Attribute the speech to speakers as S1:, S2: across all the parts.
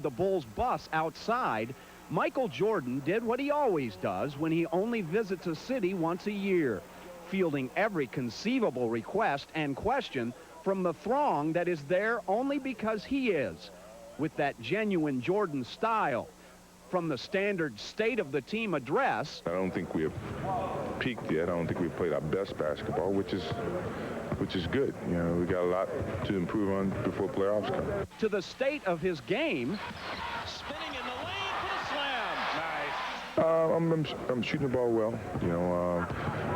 S1: The Bulls bus outside, Michael Jordan did what he always does when he only visits a city once a year, fielding every conceivable request and question from the throng that is there only because he is, with that genuine Jordan style. From the standard State of the Team address.
S2: I don't think we have peaked yet. I don't think we've played our best basketball, which is good. You know, we got a lot to improve on before playoffs come.
S1: To the state of his game.
S3: Spinning in the lane for the slam. Nice.
S2: I'm shooting the ball well. You know,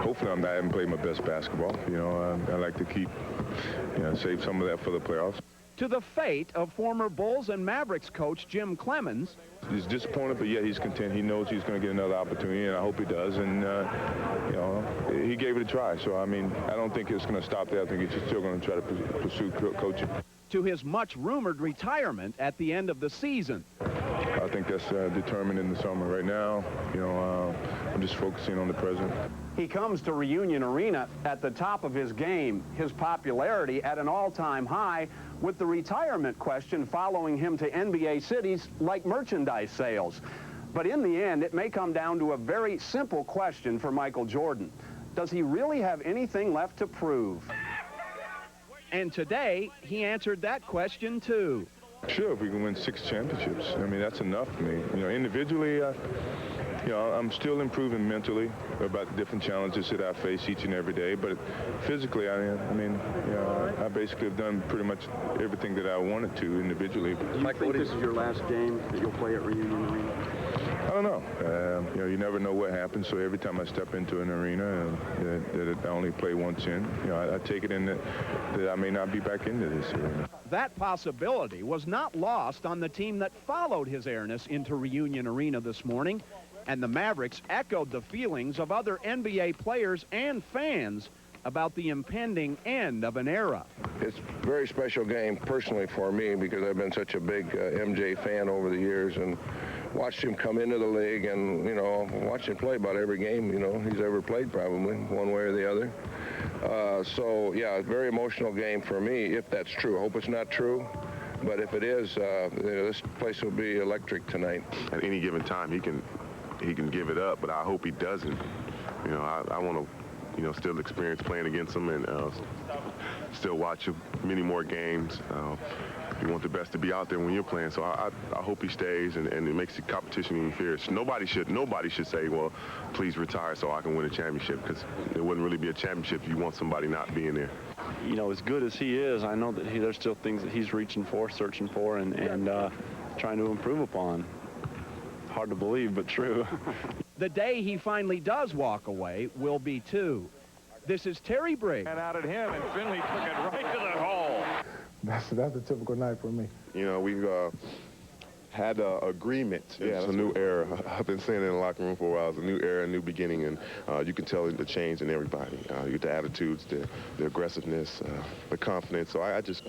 S2: hopefully I haven't played my best basketball. You know, I like to keep, save some of that for the playoffs.
S1: To the fate of former Bulls and Mavericks coach Jim Clemens.
S2: He's disappointed, but yet he's content. He knows he's going to get another opportunity, and I hope he does. And, he gave it a try. So, I mean, I don't think it's going to stop there. I think he's still going to try to pursue coaching.
S1: To his much-rumored retirement at the end of the season.
S2: I think that's determined in the summer. Right now, I'm just focusing on the present.
S1: He comes to Reunion Arena at the top of his game, his popularity at an all-time high, with the retirement question following him to NBA cities like merchandise sales. But in the end, it may come down to a very simple question for Michael Jordan. Does he really have anything left to prove? And today, he answered that question too.
S2: Sure, if we can win 6 championships, I mean, that's enough for me. You know, individually, I'm still improving mentally about the different challenges that I face each and every day. But physically, I basically have done pretty much everything that I wanted to individually.
S1: Do you think this is your last game that you'll play at Reunion Arena?
S2: I don't know. You never know what happens. So every time I step into an arena that I only play once in, I take it in that I may not be back into this arena.
S1: That possibility was not lost on the team that followed his airness into Reunion Arena this morning, and the Mavericks echoed the feelings of other NBA players and fans about the impending end of an era.
S4: It's a very special game personally for me because I've been such a big MJ fan over the years and watched him come into the league and, watched him play about every game, he's ever played probably, one way or the other. A very emotional game for me, if that's true. I hope it's not true. But if it is, this place will be electric tonight.
S5: At any given time, he can give it up, but I hope he doesn't. I want to, still experience playing against him and still watch many more games. You want the best to be out there when you're playing, so I hope he stays, and it makes the competition even fierce. Nobody should say, well, please retire so I can win a championship, because it wouldn't really be a championship if you want somebody not being there.
S6: As good as he is, I know that there's still things that he's reaching for, searching for, and trying to improve upon. Hard to believe, but true.
S1: The day he finally does walk away will be too. This is Terry Briggs.
S3: And out at him, and Finley took it right to the hole.
S7: That's a typical night for me.
S5: We've had an agreement. Yeah, it's a new era. I've been saying it in the locker room for a while. It's a new era, a new beginning, and you can tell the change in everybody. The attitudes, the aggressiveness, the confidence. So I just,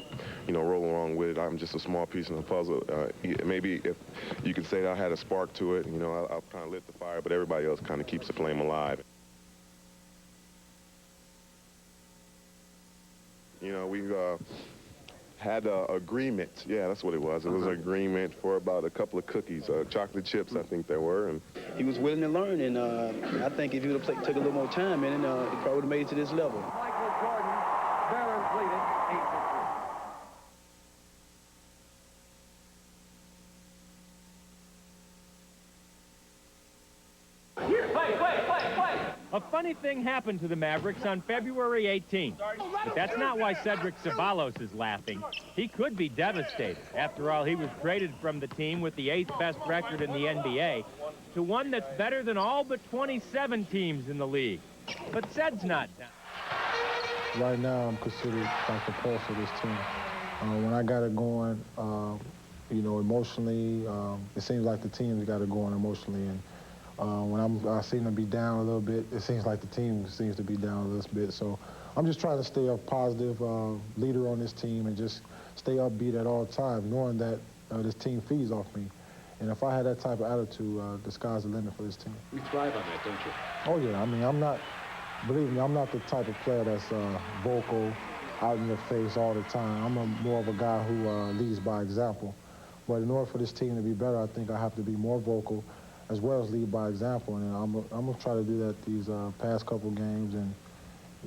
S5: roll along with it. I'm just a small piece in the puzzle. Maybe if you can say I had a spark to it, I'll kind of lit the fire, but everybody else kind of keeps the flame alive. We've had an agreement. Yeah, that's what it was. It was an agreement for about a couple of cookies, chocolate chips, I think there were. And
S8: he was willing to learn, and I think if he would have took a little more time in it, he probably would have made it to this level.
S3: Michael Jordan, very completed, 8-3.
S9: A funny thing happened to the Mavericks on February 18th. But that's not why Cedric Ceballos is laughing. He could be devastated. After all, he was traded from the team with the 8th best record in the NBA to one that's better than all but 27 teams in the league. But Ced's not down.
S7: Right now, I'm considered like the pulse of this team. When I got it going, emotionally, it seems like the team's got it going emotionally. And when I seem to be down a little bit, it seems like the team seems to be down a little bit. So I'm just trying to stay a positive leader on this team and just stay upbeat at all times, knowing that this team feeds off me. And if I had that type of attitude, the sky's the limit for this team.
S8: You thrive on that, don't you?
S7: Oh, yeah. I mean, believe me, I'm not the type of player that's vocal, out in your face all the time. I'm more of a guy who leads by example. But in order for this team to be better, I think I have to be more vocal as well as lead by example. And I'm going to try to do that these past couple games and,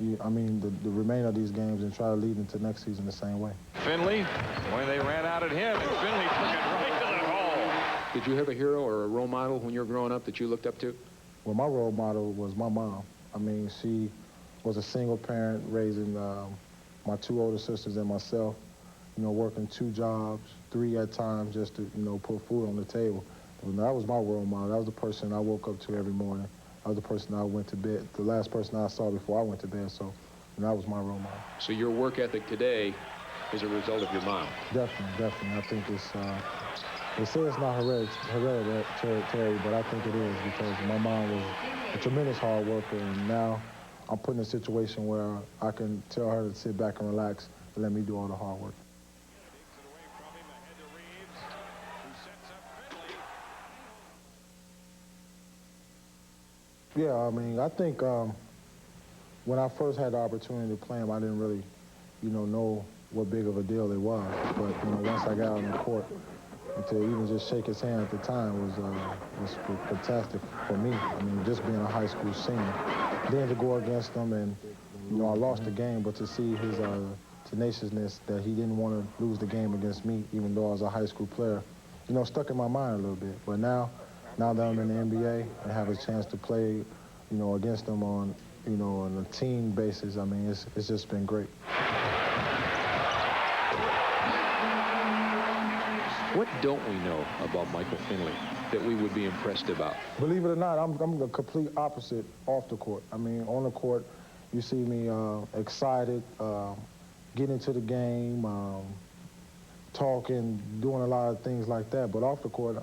S7: the remainder of these games and try to lead into next season the same way.
S3: Finley, when they ran out at him, and Finley took it right to the hole.
S10: Did you have a hero or a role model when you were growing up that you looked up to?
S7: Well, my role model was my mom. She was a single parent raising my 2 older sisters and myself, working 2 jobs, 3 at times just to, put food on the table. And that was my role model. That was the person I woke up to every morning. That was the person I went to bed, the last person I saw before I went to bed. So that was my role model.
S10: So your work ethic today is a result of your mom?
S7: Definitely. I think it's, they say it's not hereditary, but I think it is because my mom was a tremendous hard worker, and now I'm put in a situation where I can tell her to sit back and relax and let me do all the hard work. Yeah, I think when I first had the opportunity to play him, I didn't really, know what big of a deal it was. But, once I got on the court, and to even just shake his hand at the time was fantastic for me. Just being a high school senior. Then to go against him and, I lost the game, but to see his tenaciousness that he didn't want to lose the game against me, even though I was a high school player, stuck in my mind a little bit. But now that I'm in the NBA and have a chance to play, against them on, on a team basis, it's just been great.
S10: What don't we know about Michael Finley that we would be impressed about?
S7: Believe it or not, I'm the complete opposite off the court. On the court, you see me excited, getting into the game, talking, doing a lot of things like that. But off the court,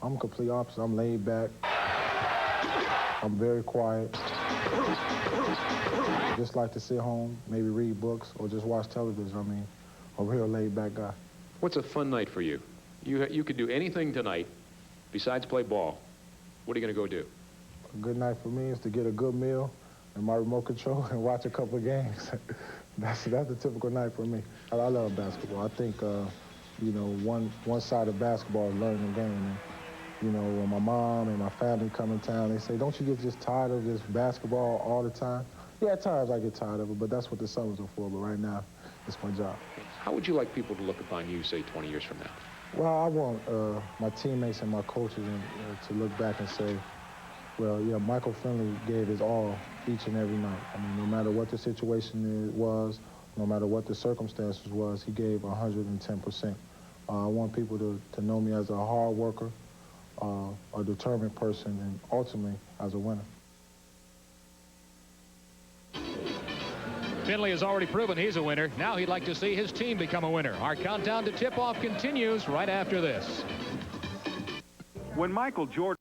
S7: I'm complete opposite. I'm laid back. I'm very quiet. Just like to sit home, maybe read books or just watch television. A real laid back guy.
S10: What's a fun night for you? You could do anything tonight besides play ball. What are you going to go do?
S7: A good night for me is to get a good meal and my remote control and watch a couple of games. That's the typical night for me. I love basketball. I think, one side of basketball is learning the game. And, when my mom and my family come in town, they say, don't you get just tired of this basketball all the time? Yeah, at times I get tired of it, but that's what the summers are for. But right now, it's my job.
S10: How would you like people to look upon you, say, 20 years from now?
S7: Well, I want my teammates and my coaches to look back and say, well, Michael Finley gave his all each and every night. No matter what the situation was, no matter what the circumstances was, he gave 110%. I want people to know me as a hard worker, a determined person, and ultimately as a winner.
S11: Finley has already proven he's a winner. Now he'd like to see his team become a winner. Our countdown to tip-off continues right after this.
S1: When Michael Jordan